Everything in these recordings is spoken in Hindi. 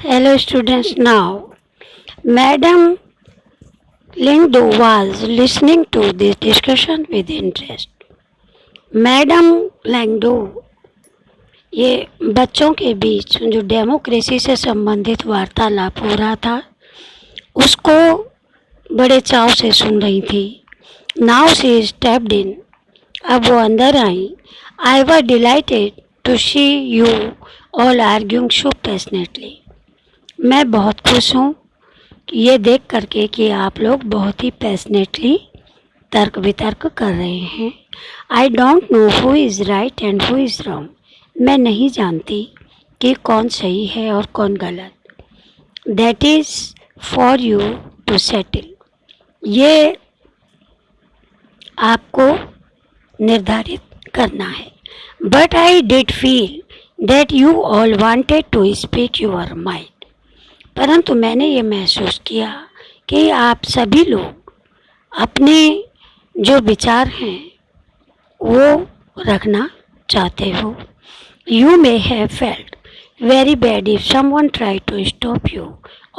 Hello students, now Madam Lingdo was listening to this discussion with interest. Madam लैंगडो ये बच्चों के बीच जो डेमोक्रेसी से संबंधित वार्तालाप हो रहा था उसको बड़े चाव से सुन रही थी. Now she stepped in. अब वो अंदर आई. I was delighted to see you all arguing so passionately. मैं बहुत खुश हूँ ये देख करके कि आप लोग बहुत ही पैशनेटली तर्क वितर्क कर रहे हैं. I don't know who is right and who is wrong. मैं नहीं जानती कि कौन सही है और कौन गलत. That is for you to settle. ये आपको निर्धारित करना है. But I did feel that you all wanted to speak your mind. परंतु मैंने ये महसूस किया कि आप सभी लोग अपने जो विचार हैं वो रखना चाहते हो. You may have felt very bad if someone try to stop you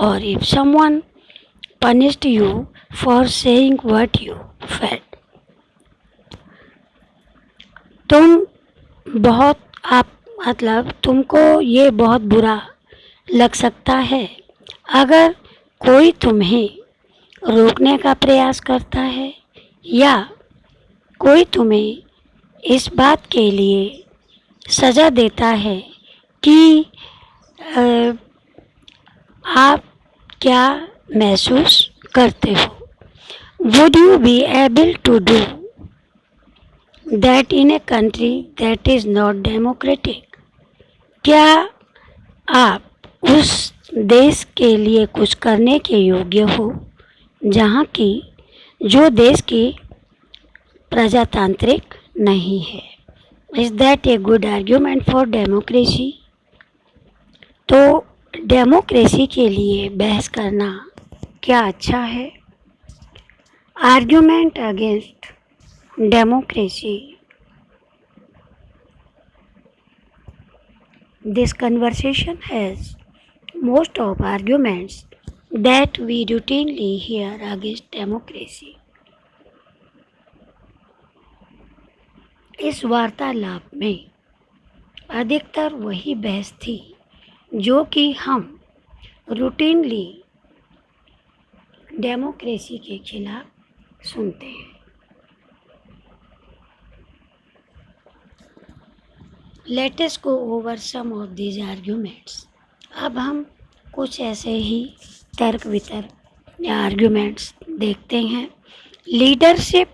और if someone punished you for saying what you felt. तुमको ये बहुत बुरा लग सकता है अगर कोई तुम्हें रोकने का प्रयास करता है या कोई तुम्हें इस बात के लिए सज़ा देता है कि आप क्या महसूस करते हो. Would you be able to do that in a country that is not democratic. क्या आप उस देश के लिए कुछ करने के योग्य हो जहाँ की जो देश की प्रजातांत्रिक नहीं है. Is that a good argument for democracy. तो डेमोक्रेसी के लिए बहस करना क्या अच्छा है. Argument against democracy. This conversation has most of arguments that we routinely hear against democracy. इस वार्तालाप में अधिकतर वही बहस थी जो कि हम रूटीनली डेमोक्रेसी के खिलाफ सुनते हैं. Let us go over some of these arguments. अब हम कुछ ऐसे ही तर्क वितर्क या आर्ग्यूमेंट्स देखते हैं. Leadership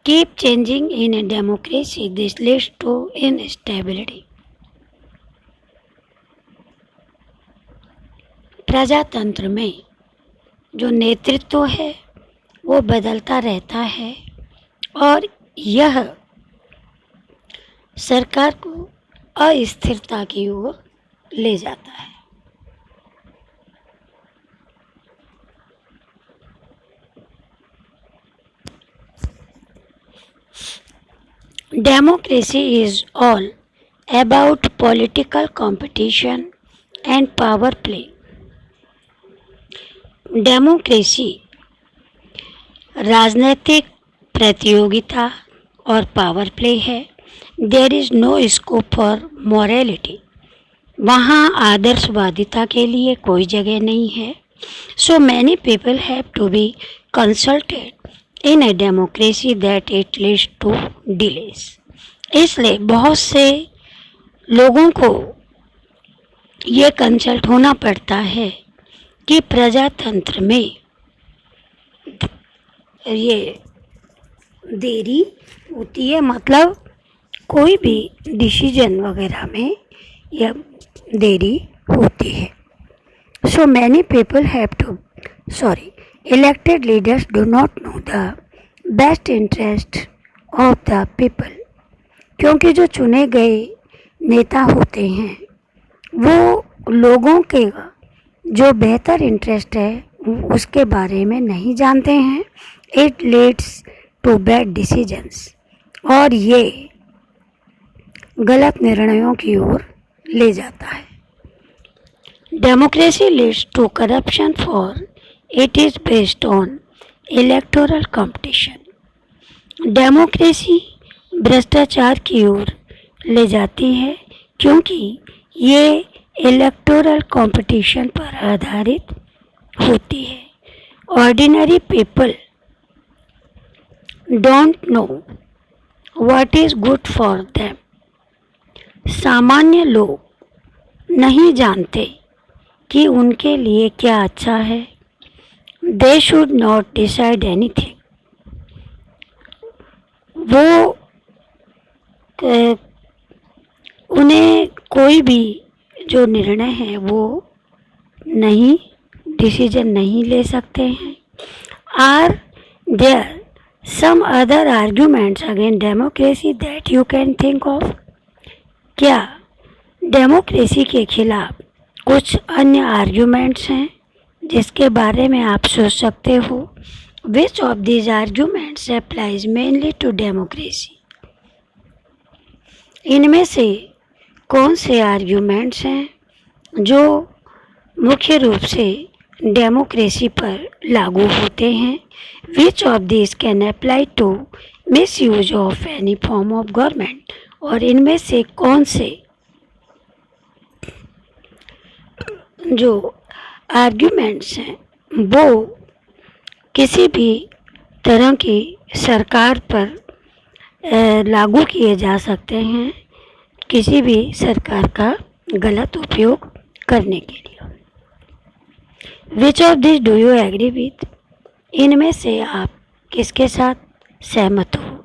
keep changing in a democracy. This leads to instability. प्रजातंत्र में जो नेतृत्व है वो बदलता रहता है और यह सरकार को अस्थिरता की ओर ले जाता है. Democracy is all about political competition and power play. Democracy राजनीतिक प्रतियोगिता और पावर प्ले है. There is no scope for morality. वहाँ आदर्शवादिता के लिए कोई जगह नहीं है. So many people have to be consulted in a democracy that it leads to delays. इसलिए बहुत से लोगों को ये कंसल्ट होना पड़ता है कि प्रजातंत्र में ये देरी होती है. मतलब कोई भी डिसीजन वगैरह में यह देरी होती है. So many people have to elected leaders do not know the best interest of the people. क्योंकि जो चुने गए नेता होते हैं वो लोगों के जो बेहतर इंटरेस्ट है उसके बारे में नहीं जानते हैं. It leads to bad decisions. और ये गलत निर्णयों की ओर ले जाता है. Democracy leads to corruption for it is based on electoral competition. Democracy भ्रष्टाचार की ओर ले जाती है क्योंकि ये इलेक्टोरल कंपटीशन पर आधारित होती है. Ordinary people don't know what is good for them. सामान्य लोग नहीं जानते कि उनके लिए क्या अच्छा है. They should not decide anything. वो उन्हें कोई भी जो निर्णय है वो नहीं डिसीजन नहीं ले सकते हैं. Are there some other arguments against democracy that you can think of. क्या डेमोक्रेसी के खिलाफ कुछ अन्य आर्ग्यूमेंट्स हैं जिसके बारे में आप सोच सकते हो. Which of these arguments applies mainly to democracy. इनमें से कौन से आर्ग्यूमेंट्स हैं जो मुख्य रूप से डेमोक्रेसी पर लागू होते हैं. Which of these can apply to misuse of any form of government. और इनमें से कौन से जो आर्ग्यूमेंट्स हैं वो किसी भी तरह की सरकार पर लागू किए जा सकते हैं किसी भी सरकार का गलत उपयोग करने के लिए. Which of this do you agree with. इनमें से आप किसके साथ सहमत हो.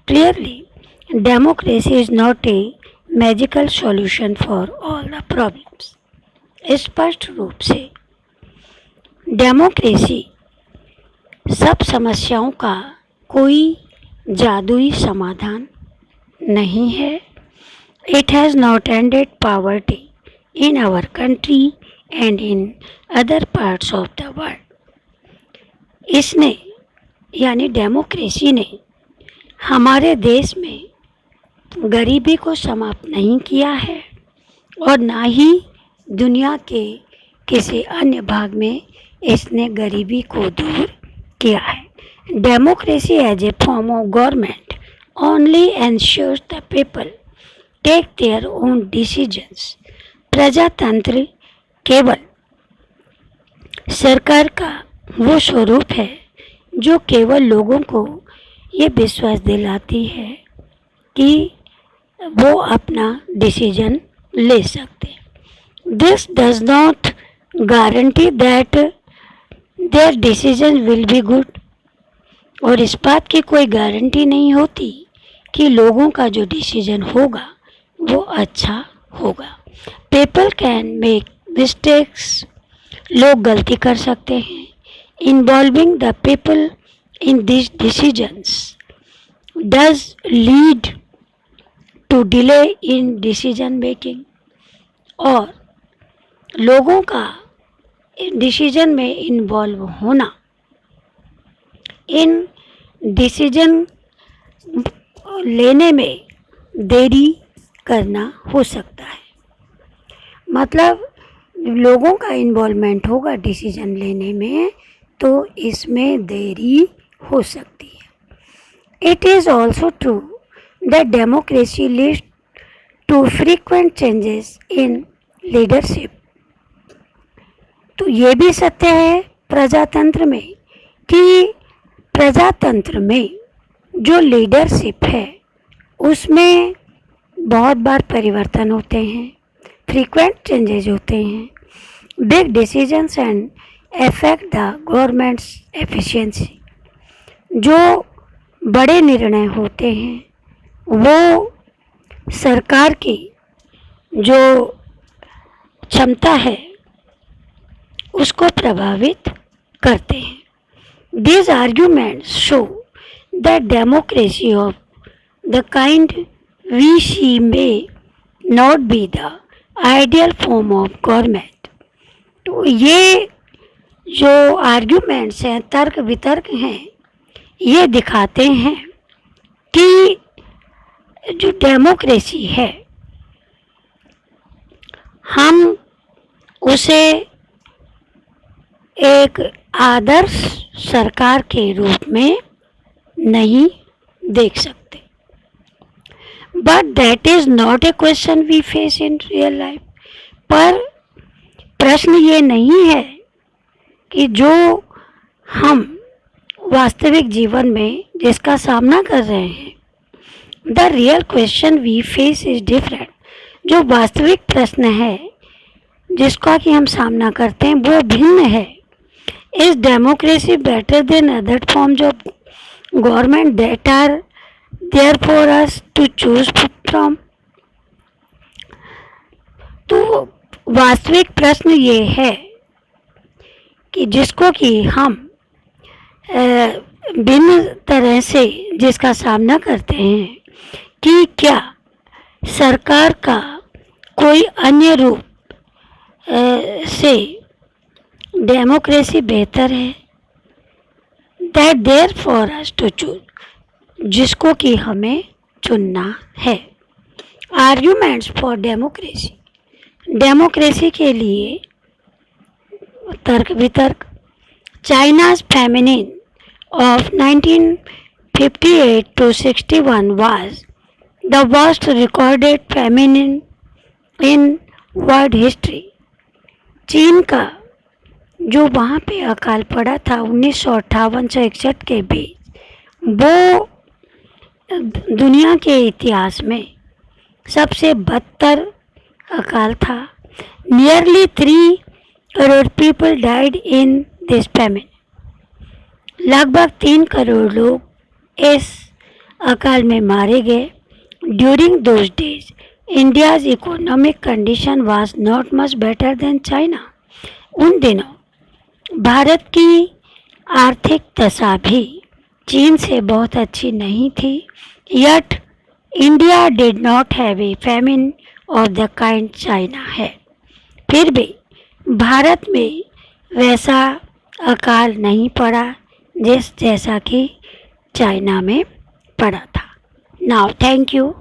Clearly democracy is not a magical solution for all the problems. स्पष्ट रूप से डेमोक्रेसी सब समस्याओं का कोई जादुई समाधान नहीं है. It has not ended poverty in our country and in other parts of the world. इसने यानी डेमोक्रेसी ने हमारे देश में गरीबी को समाप्त नहीं किया है और ना ही दुनिया के किसी अन्य भाग में इसने गरीबी को दूर किया है. Democracy as a form of government only ensures the people take their own decisions. प्रजातंत्र केवल सरकार का वो स्वरूप है जो केवल लोगों को ये विश्वास दिलाती है कि वो अपना डिसीजन ले सकते हैं. This does not guarantee that there decision will be good. और इस बात की कोई गारंटी नहीं होती कि लोगों का जो डिसीजन होगा वो अच्छा होगा. People can make mistakes. लोग गलती कर सकते हैं. Involving the people in this decisions does lead to delay in decision making. और लोगों का डिसीजन में इन्वॉल्व होना इन डिसीजन लेने में देरी करना हो सकता है. मतलब लोगों का इन्वॉल्वमेंट होगा डिसीजन लेने में तो इसमें देरी हो सकती है. It is also true that democracy leads to frequent changes in leadership. तो ये भी सत्य है प्रजातंत्र में कि प्रजातंत्र में जो लीडरशिप है उसमें बहुत बार परिवर्तन होते हैं. फ्रीक्वेंट चेंजेस होते हैं. Big decisions and affect the governments efficiency. जो बड़े निर्णय होते हैं वो सरकार की जो क्षमता है उसको प्रभावित करते हैं. These arguments show that democracy of the kind we see may not be the ideal form of government. तो ये जो आर्ग्यूमेंट्स हैं तर्क वितर्क हैं ये दिखाते हैं कि जो डेमोक्रेसी है हम उसे एक आदर्श सरकार के रूप में नहीं देख सकते। But that is not a question we face in real life. पर प्रश्न ये नहीं है कि जो हम वास्तविक जीवन में जिसका सामना कर रहे हैं, the real question we face is different. जो वास्तविक प्रश्न है जिसका कि हम सामना करते हैं वो भिन्न है। Is democracy better than other forms of government that are there for us to choose from. तो वास्तविक प्रश्न ये है कि जिसको कि हम भिन्न तरह से जिसका सामना करते हैं कि क्या सरकार का कोई अन्य रूप से डेमोक्रेसी बेहतर है, that there for us to choose, जिसको कि हमें चुनना है। आर्ग्यूमेंट्स फॉर डेमोक्रेसी, डेमोक्रेसी के लिए तर्क वितर्क। चाइना's famine of 1958 to 61 was the worst recorded famine in world history। चीन का जो वहाँ पे अकाल पड़ा था 1958 से 61 के बीच, वो दुनिया के इतिहास में सबसे बदतर अकाल था। Nearly 3 crore people died in this famine. लगभग 3 करोड़ लोग इस अकाल में मारे गए। During those days India's economic condition was not much better than China. उन दिनों भारत की आर्थिक दशा भी चीन से बहुत अच्छी नहीं थी। Yet India did not have a famine of the kind China है। फिर भी भारत में वैसा अकाल नहीं पड़ा जैसा कि चाइना में पड़ा था। Now thank you.